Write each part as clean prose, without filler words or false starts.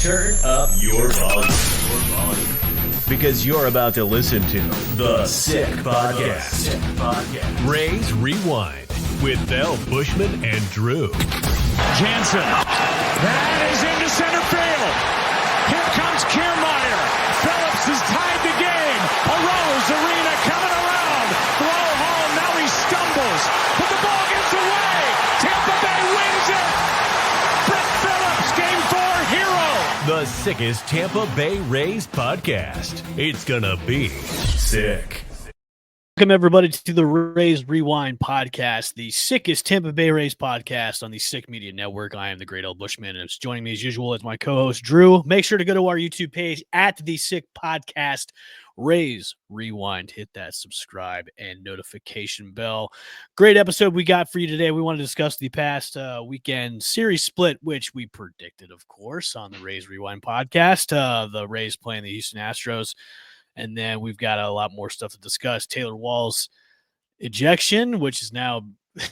Turn up your volume. Because you're about to listen to The Sick Podcast. Rays Rewind with Bell, Bushman, and Drew. Jansen. That is into center field. Here comes Kiermaier. Phillips has tied the game. Arose Arena coming around. Throw home. Now he stumbles. But the ball gets away. Tampa Bay wins it. Brett Phillips, Game 4 hero. The sickest Tampa Bay Rays podcast. It's gonna be sick. Welcome, everybody, to the Rays Rewind podcast, the sickest Tampa Bay Rays podcast on the Sick Media Network. I am the great old Bushman, and joining me as usual is my co-host, Drew. Make sure to go to our YouTube page at the Sick Podcast, Rays Rewind. Hit that subscribe and notification bell. Great episode we got for you today. We want to discuss the past weekend series split, which we predicted, of course, on the Rays Rewind podcast. The Rays playing the Houston Astros. And then we've got a lot more stuff to discuss. Taylor Wall's ejection, which is now, I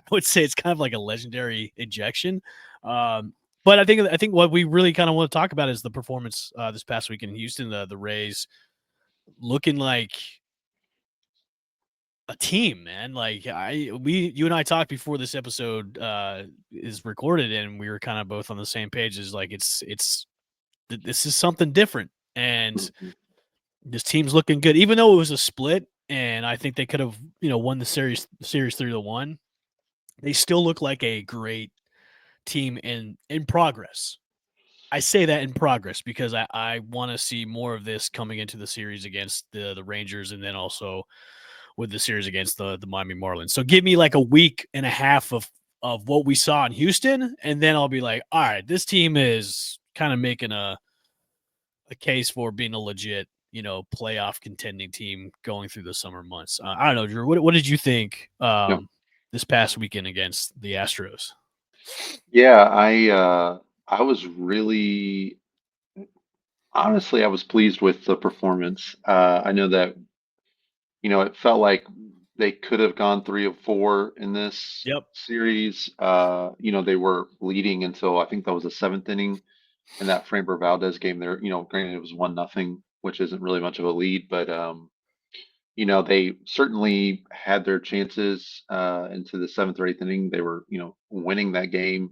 would say it's kind of like a legendary ejection. But I think what we really kind of want to talk about is the performance this past week in Houston. The Rays looking like a team, man. Like you and I talked before this episode is recorded, and we were kind of both on the same page. Is like this is something different, and this team's looking good, even though it was a split, and I think they could have, won the series 3-1. They still look like a great team in progress. I say that in progress because I want to see more of this coming into the series against the Rangers, and then also with the series against the Miami Marlins. So give me like a week and a half of what we saw in Houston, and then I'll be like, all right, this team is kind of making a case for being a legit playoff contending team going through the summer months. I don't know, Drew, what did you think this past weekend against the Astros? Yeah, I was really, honestly, I was pleased with the performance. I know that, it felt like they could have gone 3 of 4 in this series. They were leading until I think that was the 7th inning in that Framber Valdez game there. Granted it was 1-0, which isn't really much of a lead, but they certainly had their chances into the 7th or 8th inning. They were, winning that game,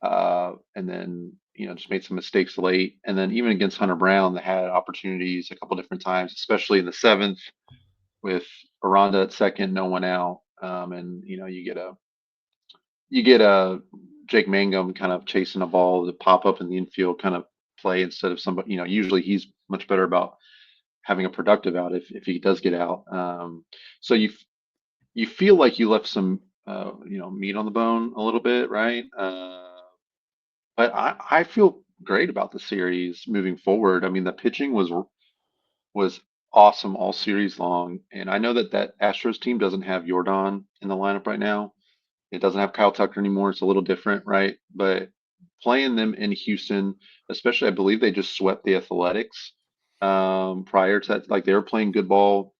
and then just made some mistakes late. And then even against Hunter Brown, they had opportunities a couple different times, especially in the 7th with Aranda at second, no one out, and you get a Jake Mangum kind of chasing a ball to pop up in the infield kind of play instead of somebody. Usually he's much better about having a productive out if he does get out. So you feel like you left some meat on the bone a little bit, right? But I feel great about the series moving forward. I mean, the pitching was awesome all series long, and I know that Astros team doesn't have Jordan in the lineup right now. It doesn't have Kyle Tucker anymore. It's a little different, right? But playing them in Houston, especially, I believe they just swept the Athletics prior to that. Like they were playing good ball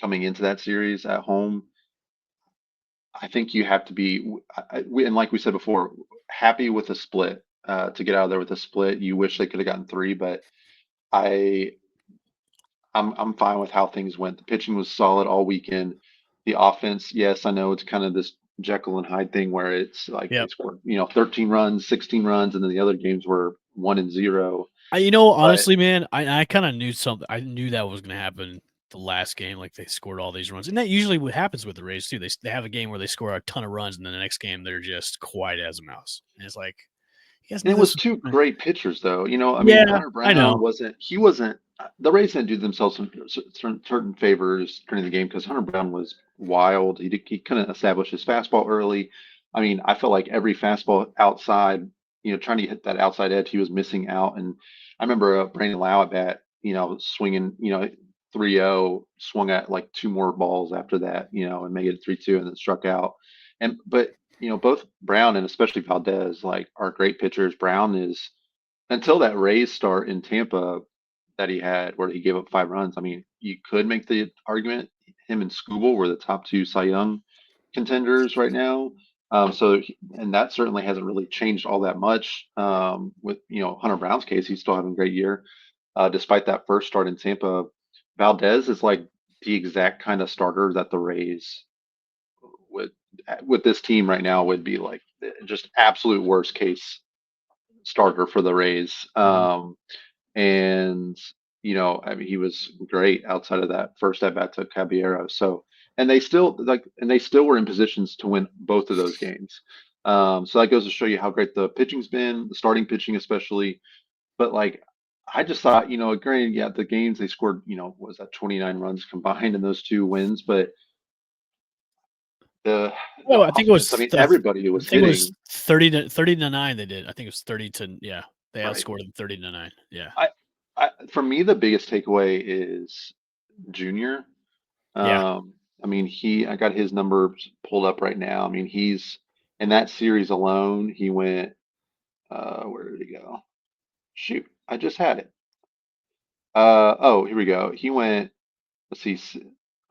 coming into that series at home. I think you have to be, and like we said before, happy with a split to get out of there with a split. You wish they could have gotten 3, but I'm fine with how things went. The pitching was solid all weekend. The offense, yes, I know it's kind of this Jekyll and Hyde thing where it's like they scored, 13 runs, 16 runs, and then the other games were 1-0. Honestly, man, I kind of knew something. I knew that was going to happen the last game. Like they scored all these runs, and that usually what happens with the Rays too. They have a game where they score a ton of runs, and then the next game they're just quiet as a mouse. And it's like, it was 2 great pitchers, though. Hunter Brown wasn't. The Rays didn't do themselves some certain favors during the game because Hunter Brown was wild. He couldn't establish his fastball early. I mean, I felt like every fastball outside, trying to hit that outside edge, he was missing out. And I remember Brandon Lau at bat, swinging, 3-0, swung at like 2 more balls after that, and made it 3-2 and then struck out. But both Brown and especially Valdez are great pitchers. Brown is, until that Rays start in Tampa that he had where he gave up 5 runs. I mean, you could make the argument him and Skubal were the top 2 Cy Young contenders right now. And that certainly hasn't really changed all that much. With Hunter Brown's case, he's still having a great year, despite that first start in Tampa. Valdez is like the exact kind of starter that the Rays would, with this team right now, would be like just absolute worst case starter for the Rays. And I mean, he was great outside of that first at bat to Caballero. So, and they still were in positions to win both of those games. So that goes to show you how great the pitching's been, the starting pitching especially. But like, I just thought, granted, yeah, the games they scored, was that 29 runs combined in those two wins, but the Oh, I think it offense, I was. mean, everybody I was think it was hitting 30 to 9. They did. I think it was 30 to yeah. They right. outscored them 30 to 9. Yeah. For me, the biggest takeaway is Junior. Yeah. I mean, I got his numbers pulled up right now. I mean, he's in that series alone, he went, where did he go? Shoot, I just had it. Oh, here we go. He went, let's see,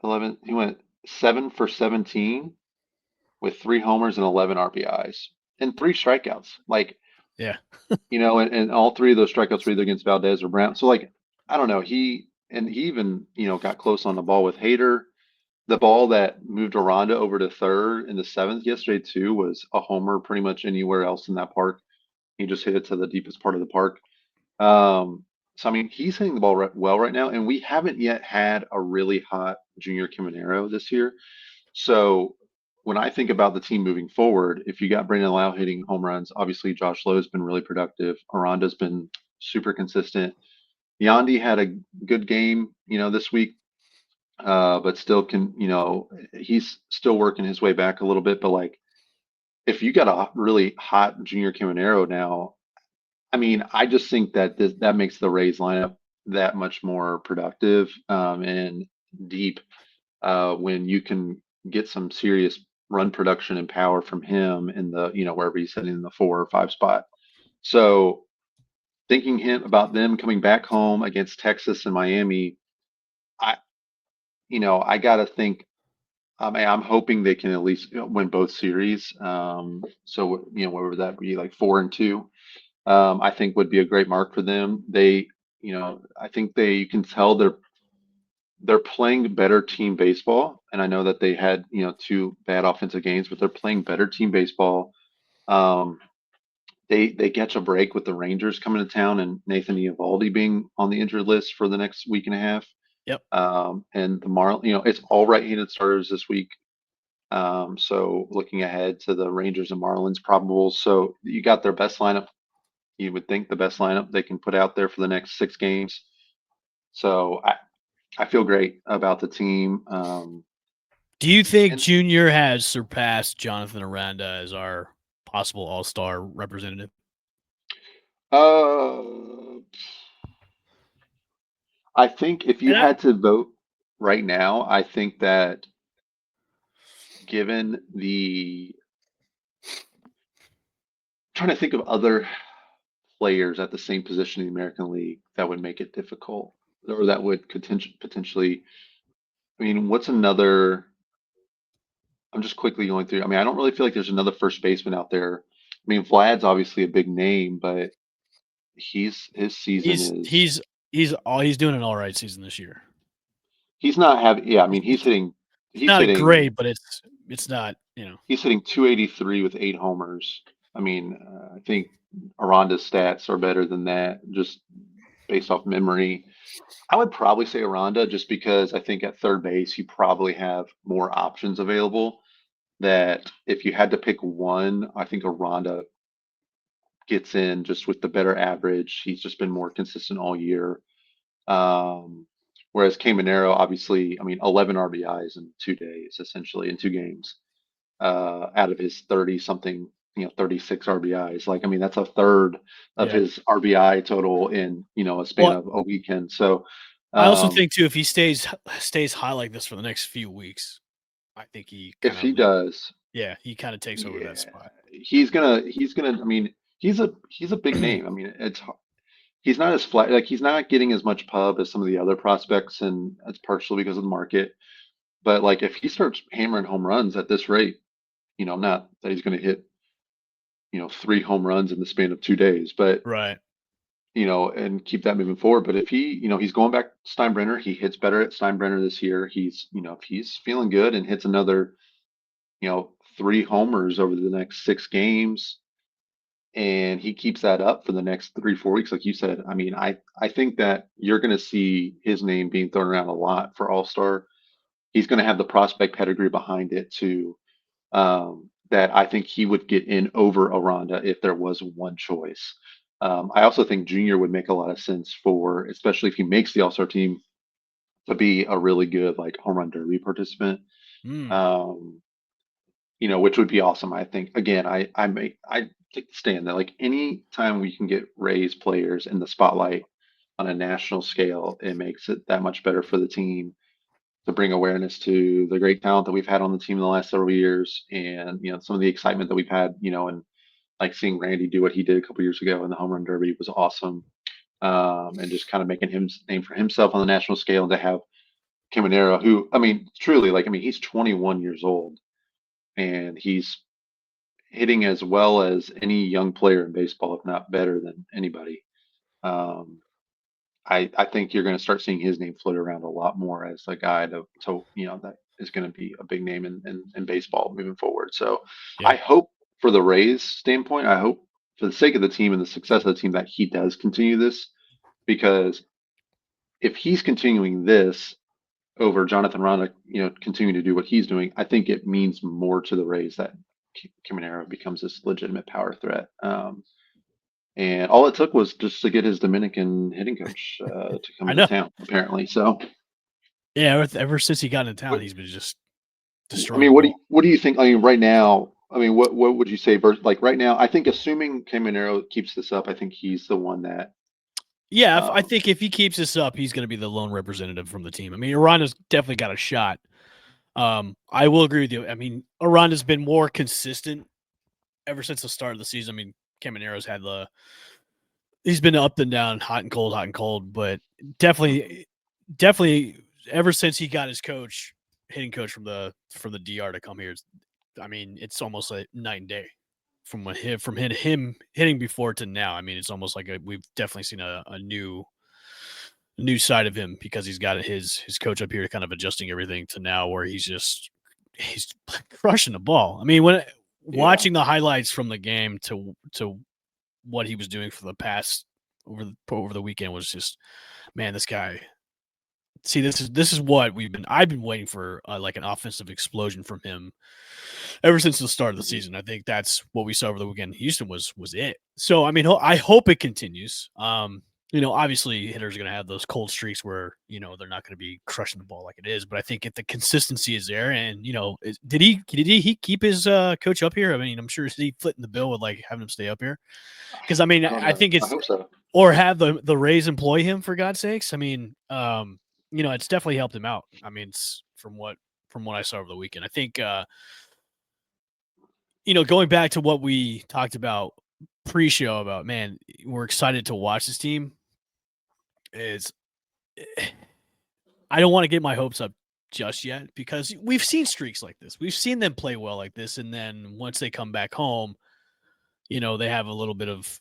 11, he went 7 for 17 with 3 homers and 11 RBIs and 3 strikeouts. Like, Yeah. and all 3 of those strikeouts were either against Valdez or Brown. So, like, I don't know. He even, got close on the ball with Hader. The ball that moved Aranda over to third in the 7th yesterday too was a homer pretty much anywhere else in that park. He just hit it to the deepest part of the park. So I mean, he's hitting the ball well right now, and we haven't yet had a really hot Junior Caminero this year. So when I think about the team moving forward, if you got Brandon Lau hitting home runs, obviously Josh Lowe's been really productive. Aranda's been super consistent. Yandy had a good game, this week, but still he's still working his way back a little bit. But like, if you got a really hot Junior Caminero now, I mean, I just think that that makes the Rays lineup that much more productive, and deep, when you can get some serious run production and power from him in the, wherever he's sitting in the 4 or 5 spot. So thinking about them coming back home against Texas and Miami, I, I got to think. I'm hoping they can at least win both series. So what would that be, like 4-2? I think would be a great mark for them. I think you can tell they're playing better team baseball, and I know that they had 2 bad offensive games, but they're playing better team baseball. Um, they catch a break with the Rangers coming to town and Nathan Eovaldi being on the injured list for the next week and a half. Yep. And the it's all right-handed starters this week. So looking ahead to the Rangers and Marlins probables. So you got their best lineup. You would think the best lineup they can put out there for the next 6 games. So I feel great about the team. Do you think Junior has surpassed Jonathan Aranda as our possible all-star representative? I think if you had to vote right now, I think that given trying to think of other players at the same position in the American League that would make it difficult, or that would potentially. I mean, what's another? I'm just quickly going through. I mean, I don't really feel like there's another first baseman out there. I mean, Vlad's obviously a big name, but his season he's doing an all right season this year. He's not having. Yeah, I mean, he's not hitting great, but it's not. He's hitting 283 with 8 homers. I mean, I think Aranda's stats are better than that, just based off memory. I would probably say Aranda, just because I think at third base you probably have more options available. That if you had to pick one, I think Aranda gets in just with the better average. He's just been more consistent all year. Whereas Caminero, obviously, I mean, 11 RBIs in 2 days, essentially in 2 games, out of his 30 something, 36 RBIs. Like, I mean, that's a third of his RBI total in, a span of a weekend. So I also think too, if he stays high like this for the next few weeks, I think if he does, he kind of takes over that spot. He's gonna. I mean, he's a big name. I mean, he's not as flat. Like, he's not getting as much pub as some of the other prospects, and that's partially because of the market. But like, if he starts hammering home runs at this rate, not that he's going to hit 3 home runs in the span of 2 days, but Right. and keep that moving forward. But if he's going back to Steinbrenner, he hits better at Steinbrenner this year. If he's feeling good and hits another, 3 homers over the next 6 games, and he keeps that up for the next 3, 4 weeks, like you said, I mean, I think that you're going to see his name being thrown around a lot for All-Star. He's going to have the prospect pedigree behind it too. That I think he would get in over Aranda if there was one choice. I also think Junior would make a lot of sense for, especially if he makes the All-Star team, to be a really good like home run derby participant. Mm. Um, which would be awesome. I think again, I take the stand that like any time we can get Rays players in the spotlight on a national scale, it makes it that much better for the team to bring awareness to the great talent that we've had on the team in the last several years, and some of the excitement that we've had, and like seeing Randy do what he did a couple years ago in the home run derby was awesome. And just kind of making him name for himself on the national scale, and to have Caminero, who I mean, truly, like I mean, he's 21 years old and he's hitting as well as any young player in baseball, if not better than anybody. Um, I think you're going to start seeing his name float around a lot more as a guy that is going to be a big name in baseball moving forward. So Yeah. I hope for the Rays standpoint, I hope for the sake of the team and the success of the team that he does continue this, because if he's continuing this over Jonathan Ronda, continuing to do what he's doing, I think it means more to the Rays that Caminero becomes this legitimate power threat. And all it took was just to get his Dominican hitting coach to come I into know. town, apparently. So, Yeah. Ever since he got into town, what, he's been just I destroying mean, the what do you, ball. what do you think? I mean, right now, I mean, what would you say? Like right now, I think assuming Caminero keeps this up, I think he's the one that. Yeah, I Um, think if he keeps this up, he's going to be the lone representative from the team. I mean, Aranda's definitely got a shot. I will agree with you. I mean, Aranda's been more consistent ever since the start of the season. I mean, Caminero's had he's been up and down, hot and cold, but definitely ever since he got his hitting coach from the DR to come here, I mean, it's almost like night and day from him hitting before to now. I mean, it's almost like we've definitely seen a new side of him because he's got his coach up here kind of adjusting everything to now where he's crushing the ball. I mean, when yeah, watching the highlights from the game to what he was doing for the past over the weekend was just, man, this guy. See, this is what I've been waiting for, like an offensive explosion from him ever since the start of the mhm, season. I think that's what we saw over the weekend. Houston was it. So I mean, I hope it continues. Obviously hitters are going to have those cold streaks where they're not going to be crushing the ball like it is. But I think if the consistency is there, and did he keep his coach up here? I mean, I'm sure he footing the bill with like having him stay up here because I mean I don't I know. think I it's hope so. or have the Rays employ him for God's sakes. I mean, it's definitely helped him out. I mean, it's from what I saw over the weekend. I think going back to what we talked about pre-show about, man, we're excited to watch this team. Is I don't want to get my hopes up just yet because we've seen streaks like this. We've seen them play well like this, and then once they come back home, they have a little bit of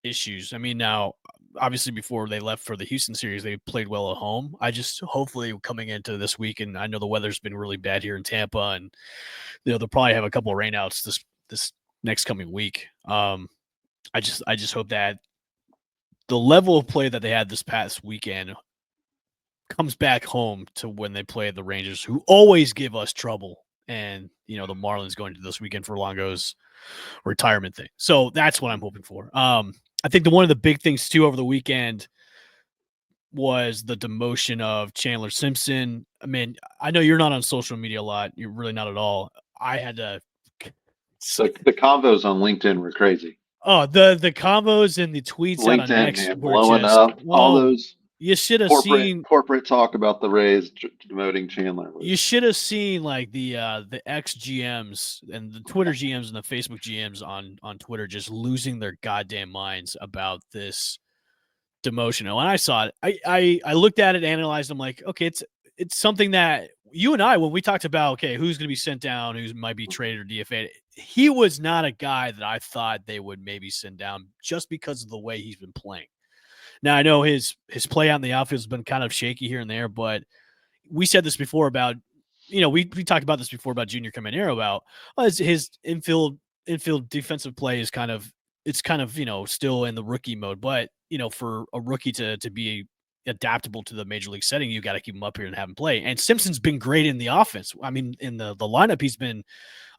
issues. I mean, now obviously before they left for the Houston series, they played well at home. I just hopefully coming into this week, and I know the weather's been really bad here in Tampa, and they'll probably have a couple of rainouts this next coming week. I just hope that the level of play that they had this past weekend comes back home to when they play the Rangers, who always give us trouble. And, the Marlins going to this weekend for Longo's retirement thing. So that's what I'm hoping for. I think one of the big things too over the weekend was the demotion of Chandler Simpson. I mean, I know you're not on social media a lot. You're really not at all. I had to. The convos on LinkedIn were crazy. Oh, the combos and the tweets out on LinkedIn, X man, were blowing just, up. All those you should have corporate seen corporate talk about the Rays demoting Chandler you was. should have seen like the X GMs and the Twitter GMs and the Facebook GMs on Twitter just losing their goddamn minds about this demotion. And when I saw it, I looked at it, analyzed. I'm like, okay, it's something that you and I, when we talked about, okay, who's going to be sent down, who might be traded or DFA'd, he was not a guy that I thought they would maybe send down just because of the way he's been playing. Now, I know his play out in the outfield has been kind of shaky here and there, but we said this before about, we talked about this before about Junior Caminero about his infield defensive play is kind of, it's kind of, still in the rookie mode, but for a rookie to be adaptable to the major league setting, you got to keep him up here and have him play. And Simpson's been great in the offense. I mean, in the lineup, he's been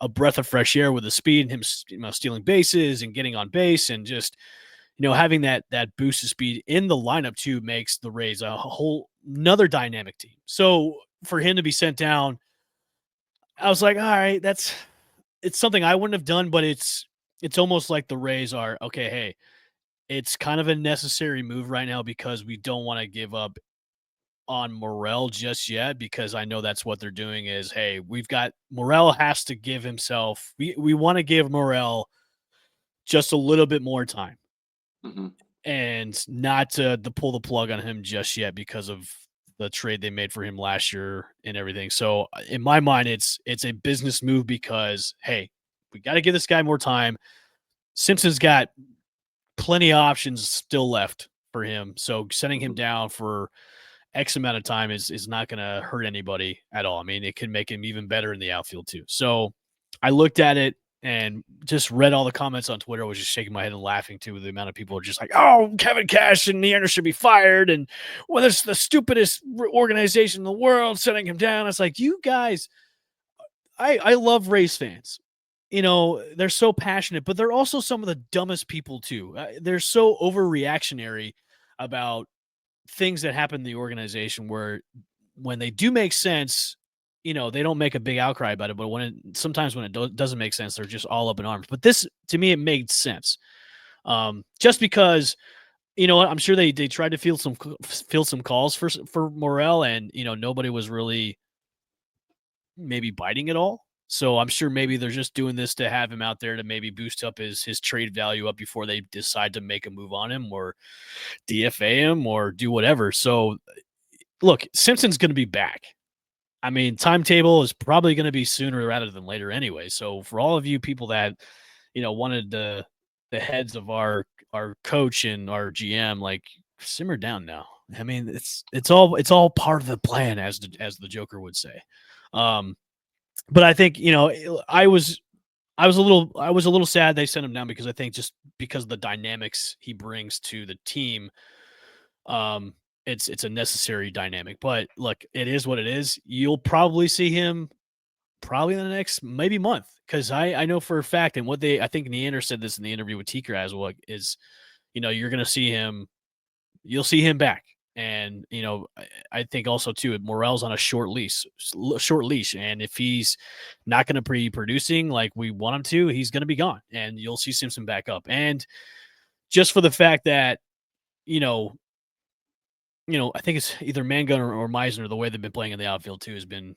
a breath of fresh air with the speed and him stealing bases and getting on base and just having that boost of speed in the lineup too makes the Rays a whole another dynamic team. So for him to be sent down, I was like, all right, it's something I wouldn't have done, but it's almost like the Rays are okay. Hey, it's kind of a necessary move right now because we don't want to give up on Morel just yet, because I know that's what they're doing is, hey, we've got Morel has to give himself. We want to give Morel just a little bit more time. Mm-hmm. And not to pull the plug on him just yet because of the trade they made for him last year and everything. So in my mind, it's a business move because, hey, we got to give this guy more time. Simpson's got plenty of options still left for him. So sending him down for X amount of time is not going to hurt anybody at all. I mean, it could make him even better in the outfield too. So I looked at it and just read all the comments on Twitter. I was just shaking my head and laughing too with the amount of people are just like, oh, Kevin Cash and Neander should be fired. And well, it's the stupidest organization in the world sending him down. It's like, you guys, I love Rays fans. They're so passionate, but they're also some of the dumbest people too. They're so overreactionary about things that happen in the organization where when they do make sense, they don't make a big outcry about it, but sometimes when it doesn't make sense, they're just all up in arms. But this, to me, it made sense. Just because, I'm sure they tried to field some calls for Morel, and, nobody was really maybe biting at all. So I'm sure maybe they're just doing this to have him out there to maybe boost up his trade value up before they decide to make a move on him or DFA him or do whatever. So look, Simpson's going to be back. I mean, timetable is probably going to be sooner rather than later anyway. So for all of you people that, wanted the heads of our coach and our GM, like, simmer down now. I mean, it's all part of the plan, as the Joker would say. But I think, I was a little sad they sent him down because I think just because of the dynamics he brings to the team, it's a necessary dynamic. But look, it is what it is. You'll probably see him probably in the next maybe month, because I know for a fact, and I think Neander said this in the interview with Tiker as well, is you're gonna see him, you'll see him back. And I think also too, Morel's on a short leash, and if he's not going to be producing like we want him to, he's going to be gone, and you'll see Simpson back up. And just for the fact that I think it's either Mangun or Meisner, the way they've been playing in the outfield too has been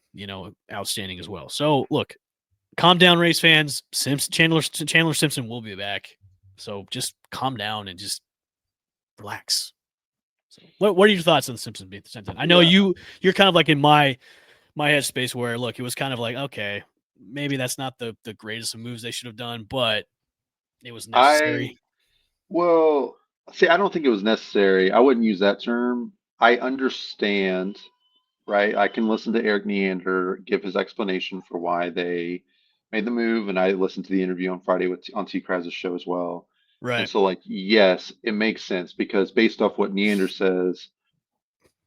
outstanding as well. So look, calm down, Rays fans. Chandler Simpson will be back, so just calm down and just relax. So what are your thoughts on Simpson being sent in? I know you're kind of like in my headspace where, look, it was kind of like, okay, maybe that's not the greatest of moves they should have done, but it was necessary. Well, see, I don't think it was necessary. I wouldn't use that term. I understand, right? I can listen to Eric Neander give his explanation for why they made the move, and I listened to the interview on Friday on T. Kraz's show as well. And Right. so, like, yes, it makes sense because based off what Neander says,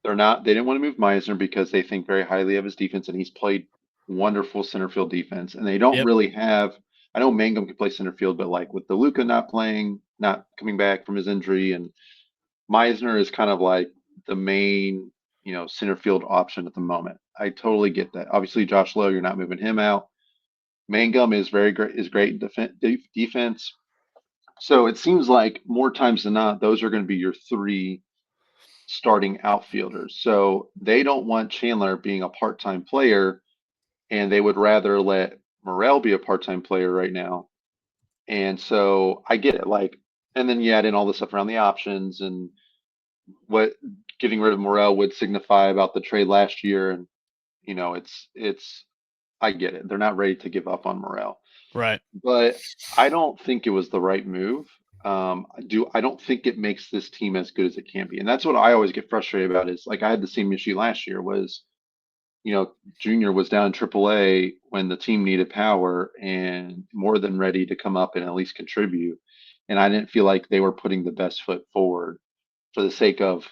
they didn't want to move Meisner because they think very highly of his defense, and he's played wonderful center field defense. And they don't Yep. really have. I know Mangum can play center field, but like with DeLuca not coming back from his injury, and Meisner is kind of like the main, center field option at the moment. I totally get that. Obviously, Josh Lowe, you're not moving him out. Mangum is great defense. So it seems like more times than not, those are going to be your three starting outfielders. So they don't want Chandler being a part-time player, and they would rather let Morel be a part-time player right now. And so I get it. Like, and then you add in all the stuff around the options and what getting rid of Morel would signify about the trade last year, and it's I get it. They're not ready to give up on Morel, Right. but I don't think it was the right move. I don't think it makes this team as good as it can be, and that's what I always get frustrated about. Is like I had the same issue last year. Was Junior was down in AAA when the team needed power and more than ready to come up and at least contribute, and I didn't feel like they were putting the best foot forward for the sake of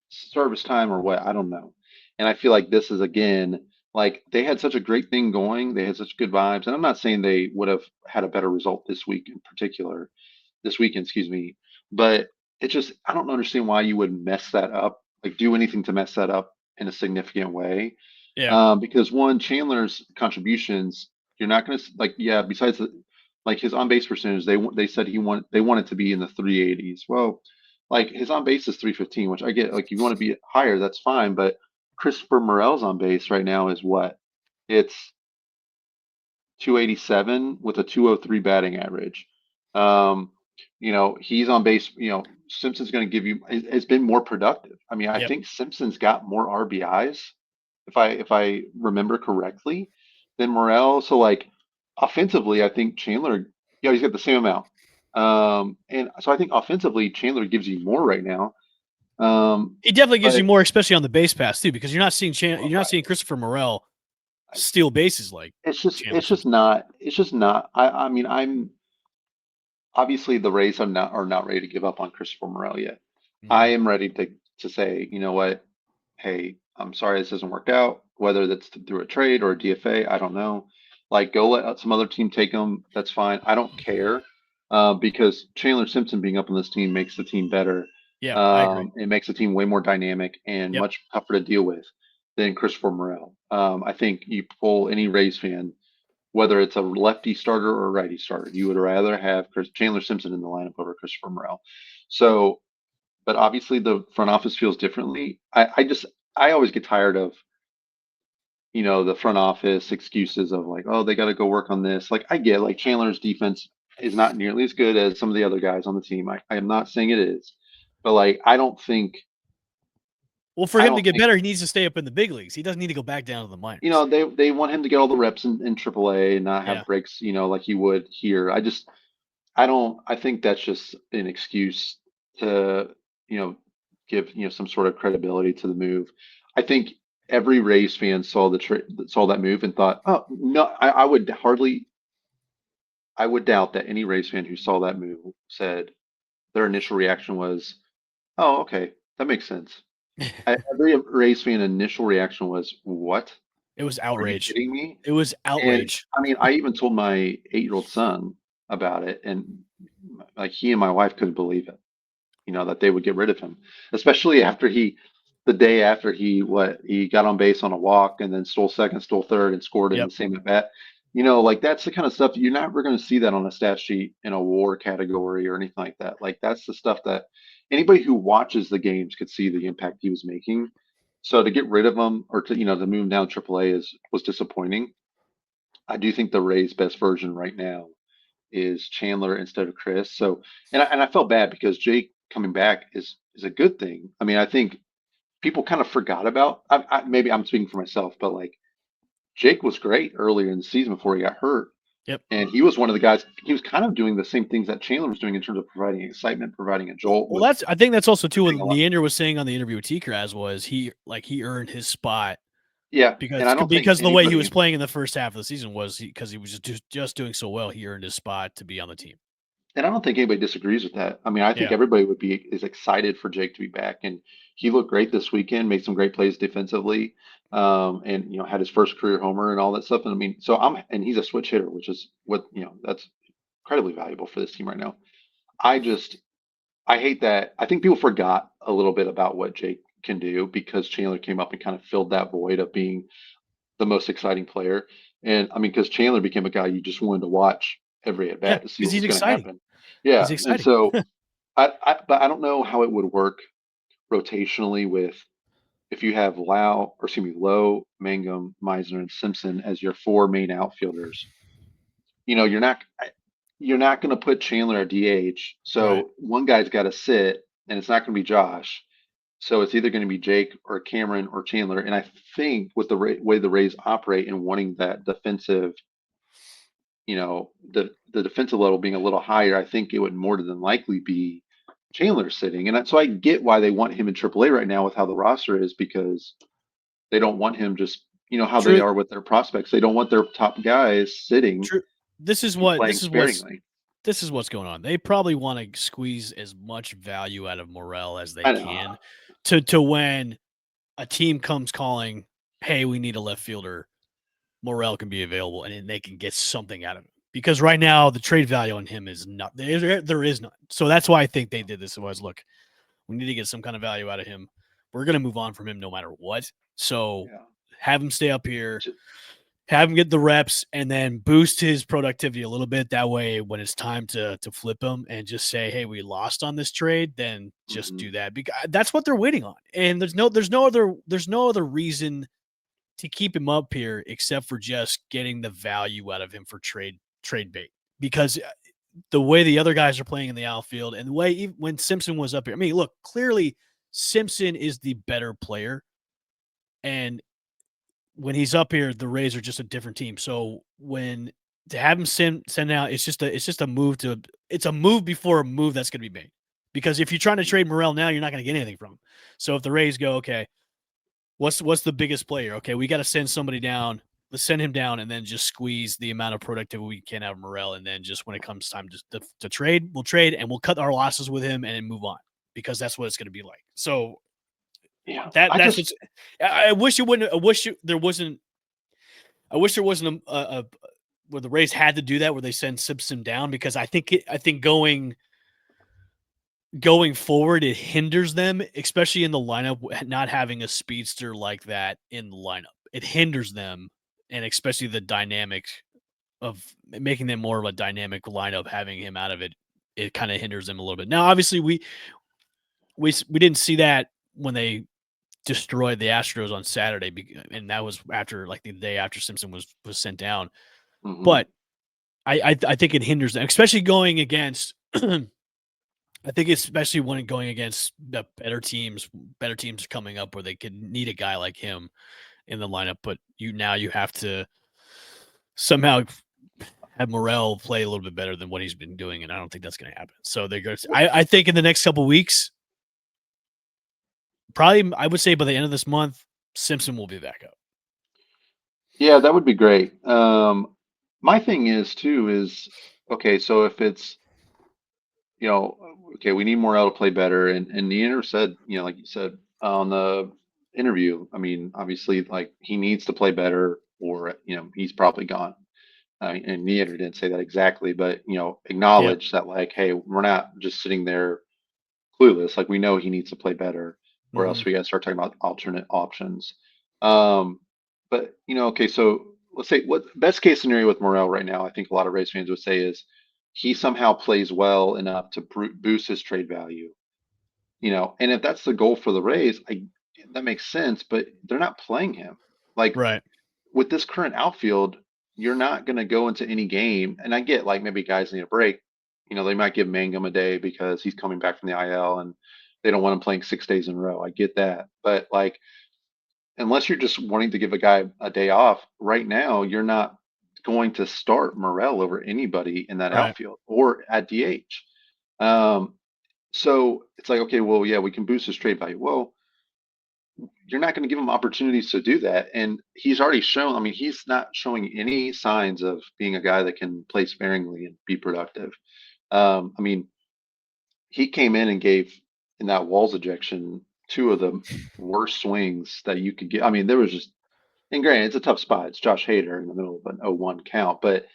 service time or what, I don't know. And I feel like this is again like they had such a great thing going, they had such good vibes, and I'm not saying they would have had a better result this weekend, excuse me, but it just I don't understand why you would mess that up, like do anything to mess that up in a significant way. Yeah. Because one, Chandler's contributions, you're not going to like, yeah. Besides like his on base percentage, they said they want it to be in the 380s. Well, like his on base is 315, which I get. Like you want to be higher, that's fine. But Christopher Morel's on base right now is what? It's 287 with a 203 batting average. Um, he's on base. Simpson's going to give you has been more productive. I mean, I Yep. think Simpson's got more RBIs if I remember correctly than Morel. So like offensively, I think Chandler, yeah, he's got the same amount. And so I think offensively, Chandler gives you more right now. He definitely gives But you more, especially on the base pass too, because you're not seeing you're not right, seeing Christopher Morel steal bases like it's just Chandler it's just Simpson. not it's just not. I mean I'm obviously the Rays are not ready to give up on Christopher Morel yet. I Mhm. am ready to say, you know what? Hey, I'm sorry this doesn't work out. Whether that's through a trade or a DFA, I don't know. Like, go let some other team take him. That's fine. I don't care because Chandler Simpson being up on this team makes the team better. Yeah, I agree. It makes the team way more dynamic and Yep. much tougher to deal with than Christopher Morel. I think you pull any Rays fan, whether it's a lefty starter or a righty starter, you would rather have Chandler Simpson in the lineup over Christopher Morel. So, but obviously the front office feels differently. I always get tired of the front office excuses of like, oh, they got to go work on this. Like I get like Chandler's defense is not nearly as good as some of the other guys on the team. I am not saying it is, but like Well, for I him to don't get think better, he needs to stay up in the big leagues. He doesn't need to go back down to the minors. they want him to get all the reps in AAA and not Yeah. have breaks, like he would here. I don't. I think that's just an excuse to, you know, give some sort of credibility to the move. I think every Rays fan saw that move and thought, oh no, I would doubt that any Rays fan who saw that move said their initial reaction was, oh okay, that makes sense. Every Rays fan initial reaction was, what? It was Are you outrage. kidding me? It was And outrage. I mean, I even told my 8-year-old son about it, and like he and my wife couldn't believe it. That they would get rid of him, especially the day after he got on base on a walk and then stole second, stole third, and scored in the Yep. same at bat. Like that's the kind of stuff you're never going to see that on a stat sheet in a WAR category or anything like that. Like that's the stuff that anybody who watches the games could see the impact he was making. So to get rid of him or to move him down AAA was disappointing. I do think the Rays' best version right now is Chandler instead of Chris. So, and I felt bad because Jake coming back is a good thing. I mean, I think people kind of forgot about. Maybe I'm speaking for myself, but like Jake was great earlier in the season before he got hurt, Yep. and he was one of the guys. He was kind of doing the same things that Chandler was doing in terms of providing excitement, providing a jolt Well, with I think that's also too what pitching a lot. Leander was saying on the interview with T-Kraz was he earned his spot Yeah, and because I don't think because of the way he was anybody. playing in the first half of the season was because he was just doing so well. He earned his spot to be on the team. And I don't think anybody disagrees with that. I mean, I think Yeah. everybody is excited for Jake to be back, and he looked great this weekend. Made some great plays defensively, and had his first career homer and all that stuff. And I mean, and he's a switch hitter, which is what that's incredibly valuable for this team right now. I just I hate that. I think people forgot a little bit about what Jake can do because Chandler came up and kind of filled that void of being the most exciting player. And I mean, because Chandler became a guy you just wanted to watch every at Yeah. bat to see Because what he's was going to exciting. happen. He's Yeah, and exciting. so but I don't know how it would work rotationally with if you have Lowe, Mangum, Meisner, and Simpson as your four main outfielders. You know, you're not going to put Chandler at DH. Right. So one guy's got to sit, and it's not going to be Josh. So it's either going to be Jake or Cameron or Chandler. And I think with the way the Rays operate and wanting that defensive, the defensive level being a little higher, I think it would more than likely be Chandler sitting. And so I get why they want him in AAA right now with how the roster is, because they don't want him just, how they True. are with their prospects. They don't want their top guys sitting True. This is and what playing sparingly. this is what's going on. They probably want to squeeze as much value out of Morel as they I know. can to when a team comes calling, hey, we need a left fielder, Morel can be available and then they can get something out of him. Because right now the trade value on him is not there is none. So that's why I think they did this. It was, look, we need to get some kind of value out of him. We're gonna move on from him no matter what. So Yeah. have him stay up here, have him get the reps, and then boost his productivity a little bit. That way, when it's time to flip him and just say, "Hey, we lost on this trade," then just do that, because that's what they're waiting on. And there's no other reason to keep him up here except for just getting the value out of him for trade bait. Because the way the other guys are playing in the outfield and the way even when Simpson was up here, I mean, look, clearly Simpson is the better player, and when he's up here, the Rays are just a different team. So when to have him send out, it's just a move before a move that's going to be made. Because if you're trying to trade Morel now, you're not going to get anything from him. So if the Rays go, okay, what's the biggest player? Okay, we got to send somebody down. Let's send him down and then just squeeze the amount of productivity we can out of Morel. And then just when it comes time to trade, we'll trade and we'll cut our losses with him and move on, because that's what it's going to be like. So Yeah. I wish it wouldn't. I wish there wasn't a where the Rays had to do that, where they send Simpson down, because I think going forward, it hinders them, especially in the lineup, not having a speedster like that in the lineup. It hinders them, and especially the dynamic of making them more of a dynamic lineup, having him out of it, it kind of hinders them a little bit. Now, obviously, we didn't see that when they destroyed the Astros on Saturday, and that was after, like, the day after Simpson was sent down. But I think it hinders them, especially going against. I think especially when going against the better teams coming up where they could need a guy like him in the lineup. But you have to somehow have Morel play a little bit better than what he's been doing, and I don't think that's going to happen. So they're going. I think in the next couple of weeks, probably I would say by the end of this month, Simpson will be back up. Yeah, that would be great. My thing is too is, okay, so if it's, okay, we need Morel to play better, and Neander said, like you said on the interview, I mean, obviously, like, he needs to play better, or he's probably gone. And Neander didn't say that exactly, but Yeah. acknowledge that, like, hey, we're not just sitting there clueless. Like, we know he needs to play better, or else we got to start talking about alternate options. Um, but okay, so let's say what best case scenario with Morel right now, I think a lot of Rays fans would say is he somehow plays well enough to boost his trade value. And if that's the goal for the Rays, that makes sense. But they're not playing him. Like, Right. with this current outfield, you're not going to go into any game. And I get, like, maybe guys need a break. They might give Mangum a day because he's coming back from the IL and they don't want him playing 6 days in a row. I get that. But, like, unless you're just wanting to give a guy a day off right now, you're not going to start Morel over anybody in that Right. outfield or at DH. Um, so it's like, okay, well, yeah, we can boost his trade value. Well, you're not going to give him opportunities to do that. And he's already shown, I mean, he's not showing any signs of being a guy that can play sparingly and be productive. I mean, he came in and gave, in that Walls ejection, two of the worst swings that you could get. I mean, there was just, and granted, it's a tough spot. It's Josh Hader in the middle of an 0-1 count, but,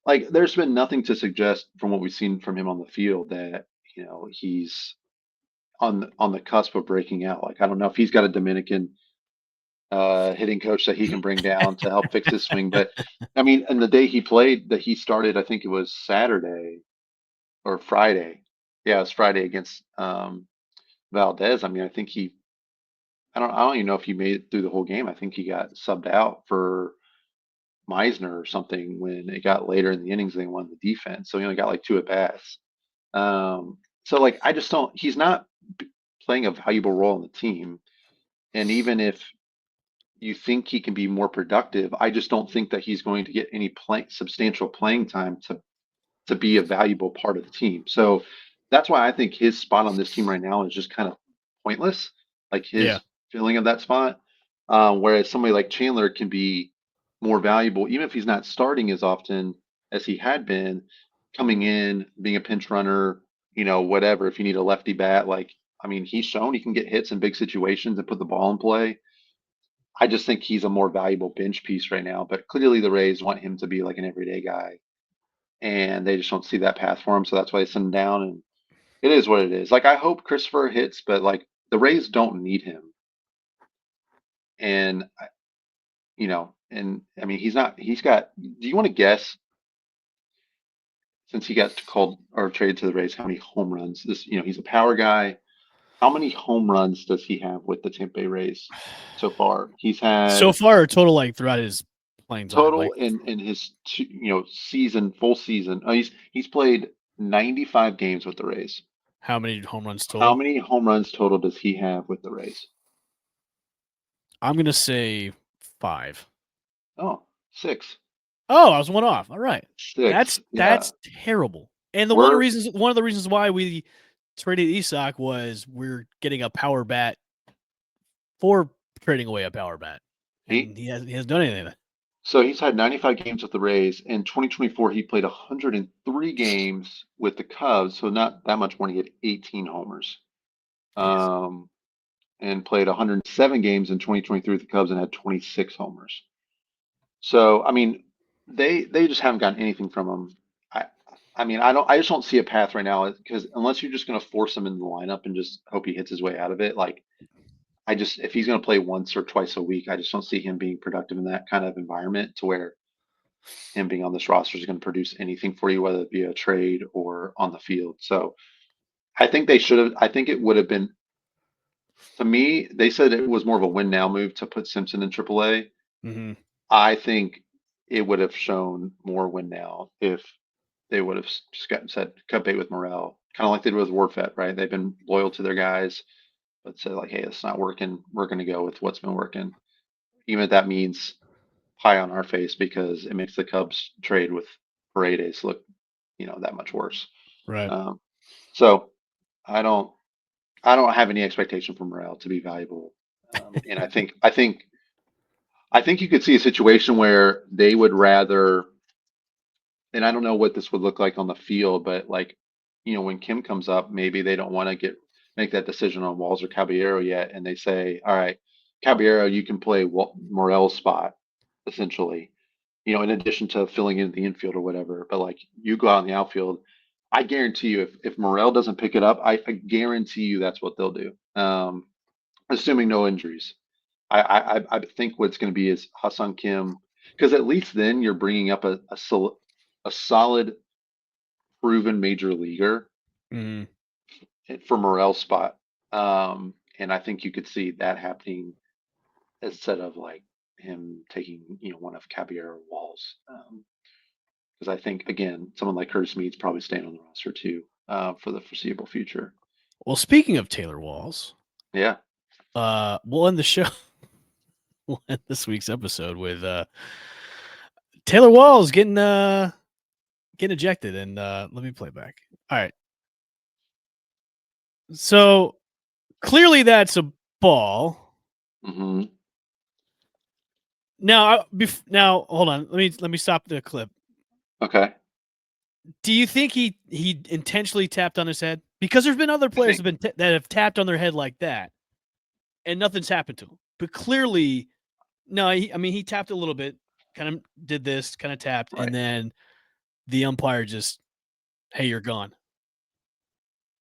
like, there's been nothing to suggest from what we've seen from him on the field that, he's on the cusp of breaking out. Like, I don't know if he's got a Dominican hitting coach that he can bring down to help fix his swing. But I mean, and the day he played, that he started, I think it was Saturday or Friday. Yeah, it was Friday against Valdez. I mean, I think I don't even know if he made it through the whole game. I think he got subbed out for Meisner or something when it got later in the innings. They won the defense, so he only got like two at bats. So, like, I just don't. He's not playing a valuable role in the team. And even if you think he can be more productive, I just don't think that he's going to get any substantial playing time to be a valuable part of the team. So that's why I think his spot on this team right now is just kind of pointless, like Yeah. his filling of that spot. Whereas somebody like Chandler can be more valuable, even if he's not starting as often as he had been, coming in, being a pinch runner, whatever. If you need a lefty bat, he's shown he can get hits in big situations and put the ball in play. I just think he's a more valuable bench piece right now. But clearly, the Rays want him to be like an everyday guy, and they just don't see that path for him. So that's why they send him down. And it is what it is. Like, I hope Christopher hits, but like the Rays don't need him. And he's not. He's got. Do you want to guess? Since he got called or traded to the Rays, how many home runs? He's a power guy. How many home runs does he have with the Tampa Bay Rays so far? He's So had far, total like throughout his playing time, total like in his full season. He's played 95 games with the Rays. how many home runs How total? many home runs total does he have with the Rays? I'm gonna say 5. Oh, 6. Oh, I was one off. All right, 6. that's terrible. And one of the reasons why we traded Isak was we're getting a power bat for trading away a power bat, and he hasn't done anything. So he's had 95 games with the Rays. In 2024, he played 103 games with the Cubs, so not that much more. He had 18 homers. And played 107 games in 2023 with the Cubs and had 26 homers. So, they just haven't gotten anything from him. I just don't see a path right now because unless you're just going to force him in the lineup and just hope he hits his way out of it, if he's going to play once or twice a week, I just don't see him being productive in that kind of environment to where him being on this roster is going to produce anything for you, whether it be a trade or on the field. So I think it would have been, to me, they said it was more of a win now move to put Simpson in AAA. Mm-hmm. I think it would have shown more win now if they would have just cut bait with Morel, kind of like they did with Warfet, right? They've been loyal to their guys, but said like, hey, it's not working. We're going to go with what's been working, even if that means pie on our face because it makes the Cubs trade with Paredes look, that much worse. Right. So I don't have any expectation for Morel to be valuable, and I think you could see a situation where they would rather, and I don't know what this would look like on the field, but when Kim comes up, maybe they don't want to make that decision on Walls or Caballero yet, and they say, all right, Caballero, you can play Morel's spot, essentially, in addition to filling in the infield or whatever. But you go out in the outfield, I guarantee you, if Morel doesn't pick it up, I guarantee you that's what they'll do, assuming no injuries. I think what's going to be is Hassan Kim, because at least then you're bringing up a solid, proven major leaguer for Morel's spot, and I think you could see that happening instead of him taking one of Caballero Walls, because I think again someone like Curtis Mead's probably staying on the roster too for the foreseeable future. Well, speaking of Taylor Walls, yeah, we'll end the show. We'll end this week's episode with Taylor Walls getting ejected, and let me play back. All right. So clearly that's a ball. Mm-hmm. Now, hold on. Let me stop the clip. Okay. Do you think he intentionally tapped on his head? Because there's been other players that have tapped on their head like that, and nothing's happened to him. But clearly, no. He tapped a little bit, kind of did this, kind of tapped, right. And then the umpire just, hey, you're gone.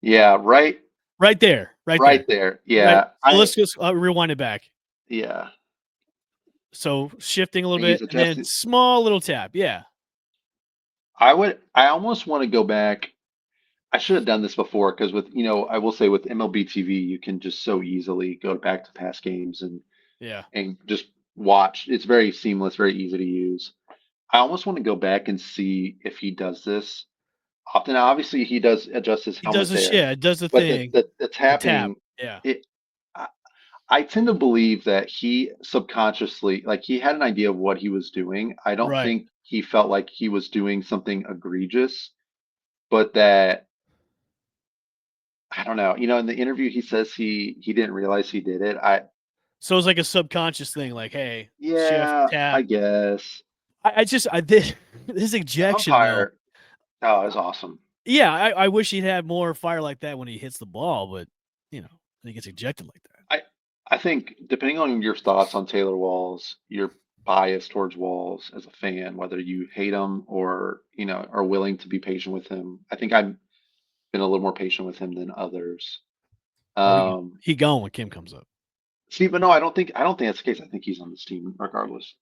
Yeah, right. Right there. Yeah. Right. So let's just rewind it back. Yeah. So shifting a little bit, and then small little tap. Yeah. I almost want to go back. I should have done this before because I will say with MLB TV, you can just so easily go back to past games and just watch. It's very seamless, very easy to use. I almost want to go back and see if he does this often. Now, obviously, he does adjust his helmet there. It does the but thing. The tapping Yeah. it. I tend to believe that he subconsciously, like he had an idea of what he was doing. I don't Right. think he felt like he was doing something egregious, but that I don't know. In the interview he says he didn't realize he did it. So it's like a subconscious thing, like, hey, shift, Yeah, I tap. guess. I just I did his The ejection though. umpire, oh, it's awesome. Yeah, I wish he'd had more fire like that when he hits the ball, but he gets ejected like that. I I think depending on your thoughts on Taylor Walls, your bias towards Walls as a fan, whether you hate him or are willing to be patient with him. I think I've been a little more patient with him than others. Oh, Um, he gone when Kim comes up. See, but no, I don't think that's the case. I think he's on this team regardless.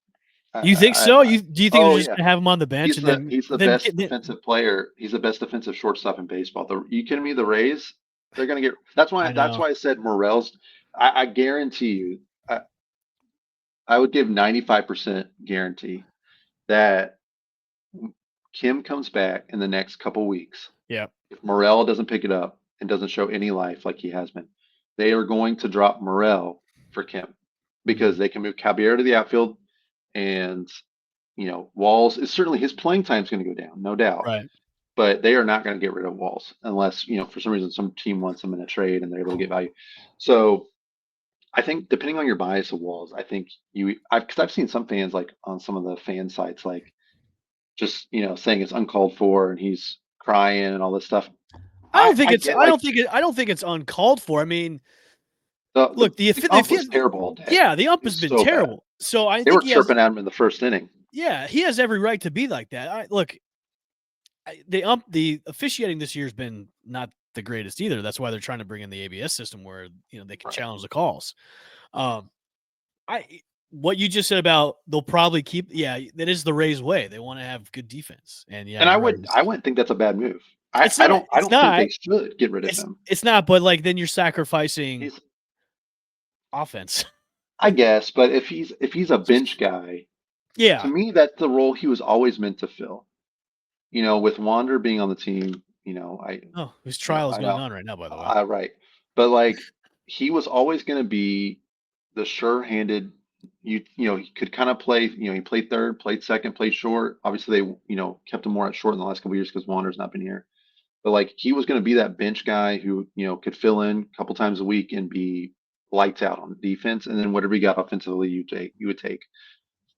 You think so? I Do you think they're oh just yeah, gonna have him on the bench he's and the then he's the then best defensive player. He's the best defensive shortstop in baseball. You kidding me? The Rays, they're gonna get. That's why I that's know. why I said Morel's. I guarantee you, I would give 95% guarantee that Kim comes back in the next couple weeks. Yeah. If Morel doesn't pick it up and doesn't show any life like he has been, they are going to drop Morel for Kim because Mhm. they can move Caballero to the outfield, and Walls is certainly his playing time is going to go down, no doubt. Right. But they are not going to get rid of Walls unless for some reason some team wants him in a trade and they're able to get value. So I think depending on your bias of Walls, I think because I've seen some fans like on some of the fan sites like just saying it's uncalled for and he's crying and all this stuff. I get like I don't think it's uncalled for. I mean, the look, the ump was terrible all day. yeah, the ump It has was been so bad. terrible. So I They think were he has chirping at him in the first inning. yeah, he has every right to be like that. The officiating this year has been not the greatest either. That's why they're trying to bring in the ABS system where they can Right. challenge the calls. Um, I what you just said about they'll probably keep. Yeah, that is the Rays way. They want to have good defense, and yeah, And I you're right. would I wouldn't think that's a bad move. I, It's I not. don't I It's don't think not. they should get rid of him. It's not. But like then you're sacrificing He's offense. I guess, but if he's a bench guy, to Yeah. me that's the role he was always meant to fill. With Wander being on the team, Oh, his trial is I going know, on right now. By the way. right, but like he was always going to be the sure-handed. He could kind of play. He played third, played second, played short. Obviously, they kept him more at short in the last couple of years because Wander's not been here. But like he was going to be that bench guy who could fill in a couple times a week and be lights out on defense, and then whatever he got offensively, you would take.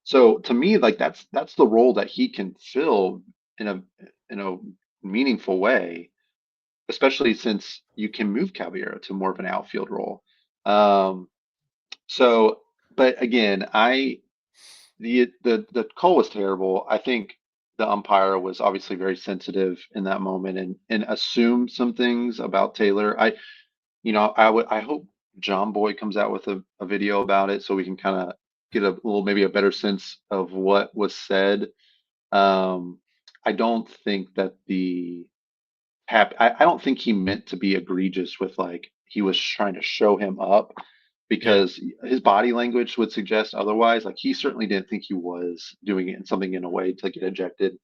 So to me, like that's the role that he can fill in a meaningful way, especially since you can move Caballero to more of an outfield role. Um, so, but again, the call was terrible. I think the umpire was obviously very sensitive in that moment and assumed some things about Taylor. I hope John Boy comes out with a video about it so we can kind of get a little maybe a better sense of what was said. I don't think that I don't think he meant to be egregious with like he was trying to show him up Yeah. because his body language would suggest otherwise. Like he certainly didn't think he was doing it in something in a way to get ejected.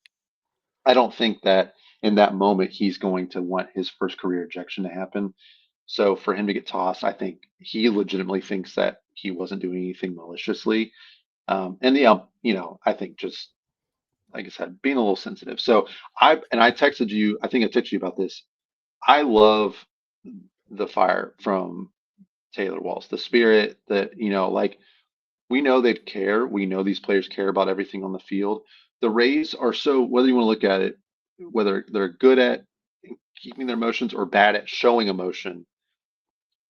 I don't think that in that moment he's going to want his first career ejection to happen. So for him to get tossed, I think he legitimately thinks that he wasn't doing anything maliciously. And I think just like I said, being a little sensitive. So I texted you. I think I texted you about this. I love the fire from Taylor Walls, the spirit that like we know they care. We know these players care about everything on the field. The Rays are so whether you want to look at it, whether they're good at keeping their emotions or bad at showing emotion,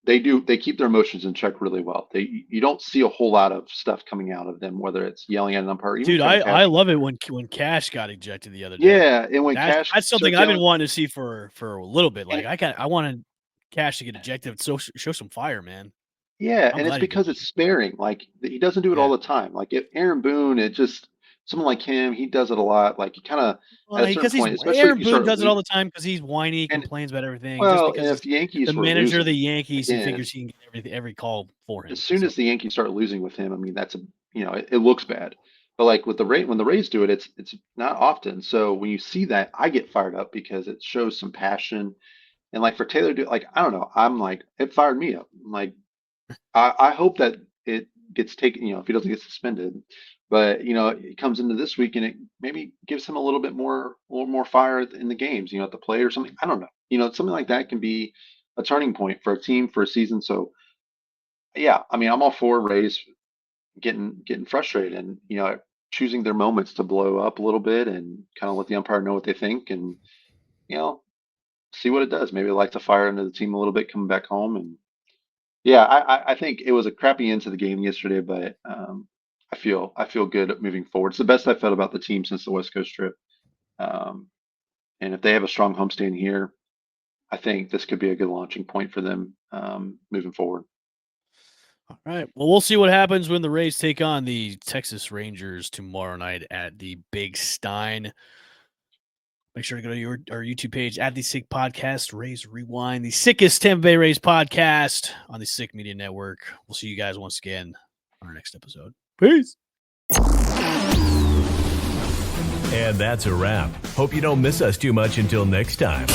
they keep their emotions in check really well. You don't see a whole lot of stuff coming out of them, whether it's yelling at an umpire, even Dude, Kevin I Cash. love it when Cash got ejected the other day. Yeah, and when Cash That's something starts I've been yelling, wanting to see for a little bit. and Like I wanted Cash to get ejected. So show some fire, man. yeah, I'm and it's glad he did because that. it's sparing. Like he doesn't do it Yeah. all the time. Like if Aaron Boone, it just someone like him, he does it a lot. Like he kind of at Well, a certain because he's point, especially if Aaron you Boone start does it all losing. the time because he's whiny, he And complains about everything. Just well, and because if he's the the Yankees were manager of the losing Yankees, he again, figures he can get every call for as him. soon So as the Yankees start losing with him, I mean that's it looks bad. But like with the when the Rays do it, it's not often. So when you see that, I get fired up because it shows some passion And like for Taylor, like I don't know, I'm like it fired me up. I'm like I hope that it gets taken, if he doesn't get suspended. But it comes into this week and it maybe gives him a little more fire in the games, at the plate or something. I don't know. Something like that can be a turning point for a team for a season. So yeah, I mean, I'm all for Rays getting frustrated and choosing their moments to blow up a little bit and kind of let the umpire know what they think and you know see what it does. Maybe light the fire into the team a little bit coming back home. And yeah, I think it was a crappy end to the game yesterday, but I feel good moving forward. It's the best I've felt about the team since the West Coast trip. Um, and if they have a strong homestand here, I think this could be a good launching point for them moving forward. All right. Well, we'll see what happens when the Rays take on the Texas Rangers tomorrow night at the Big Stein. Make sure to go to our YouTube page at the Sick Podcast, Rays Rewind, the sickest Tampa Bay Rays podcast on the Sick Media Network. We'll see you guys once again on our next episode. Peace. And that's a wrap. Hope you don't miss us too much until next time.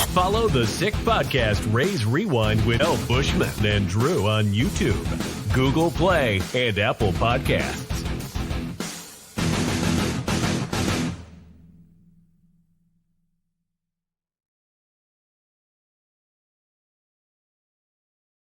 Follow the Sick Podcast Rays Rewind with L. Bushman and Drew on YouTube, Google Play, and Apple Podcasts.